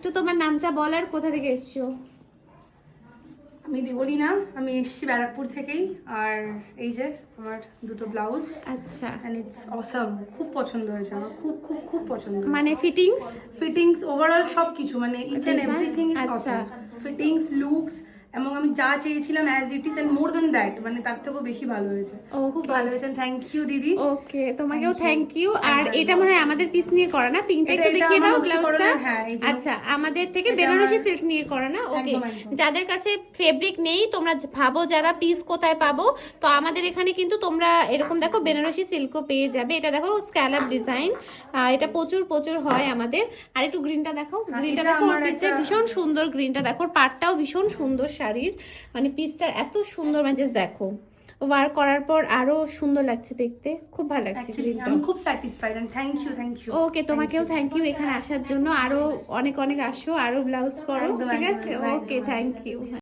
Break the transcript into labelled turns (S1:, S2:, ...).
S1: একটু তোমার নামটা বলার, কোথা থেকে এসছো?
S2: আমি দেবলীনা, আমি এসেছি ব্যারাকপুর থেকেই। আর এই যে আমার দুটো ব্লাউজ,
S1: আচ্ছা,
S2: এন্ড ইটস অসাম, খুব পছন্দ হয়েছে আমার, খুব খুব খুব পছন্দ
S1: মানে
S2: হয়েছে।
S1: ফিটিংস
S2: ওভারঅল সব কিছু, মানে each and
S1: Design?
S2: Everything is
S1: আচ্ছা।
S2: অসাম। ফিটিংস, লুকস, এবং আমি যা চেয়েছিলাম as it is and more than that, মানে তার থেকেও বেশি ভালো হয়েছে। খুব
S1: ওকে,
S2: ভালো হয়েছে, থ্যাংক ইউ দিদি।
S1: ওকে, তোমাকেও
S2: Thank you.
S1: Thank you. আর
S2: একদম,
S1: এটা
S2: একদম।
S1: মনে হয় আমাদের পিস নিয়ে করা না, পিঙ্কটা একটু
S2: এটা
S1: দেখিয়ে
S2: আমার
S1: দাও ব্লাউজটা।
S2: নকশীকরণের, হ্যাঁ, এই যে
S1: আচ্ছা, আমাদের থেকে
S2: এটা
S1: বেনারসি
S2: আমার-
S1: সিল্ক নিয়ে করা না। ওকে,
S2: একদম, একদম।
S1: যাদের কাছে ফেব্রিক নেই, তোমরা ভাবো যারা পিস কোথায় পাবো, তো আমাদের এখানে কিন্তু তোমরা এরকম দেখো বেনারসি সিল্কও পেয়ে যাবে। এটা দেখো স্ক্যালাপ ডিজাইন, এটা প্রচুর প্রচুর হয় আমাদের। আর একটু গ্রিনটা দেখো, গ্রিনটা
S2: এটা
S1: দেখো,
S2: আমার
S1: পিসে
S2: একটা-
S1: ভীষণ সুন্দর গ্রিনটা দেখো, পাটটাও ভীষণ সুন্দর শাড়ির, মানে পিসটার এত সুন্দর ম্যাচেস দেখো, ওয়ার করার পর আরো সুন্দর লাগছে দেখতে, খুব ভালো লাগছে
S2: Actually,
S1: গ্রিনটা।
S2: আমি খুব স্যাটিসফাইড, এন্ড থ্যাংক ইউ।
S1: ওকে, তোমাকেও থ্যাংক ইউ এখানে আসার জন্য। আরো অনেক অনেক আসো, আরো ব্লাউজ করো,
S2: একদম,
S1: ঠিক
S2: একদম,
S1: আছে?
S2: একদম,
S1: ওকে,
S2: একদম।
S1: Thank you.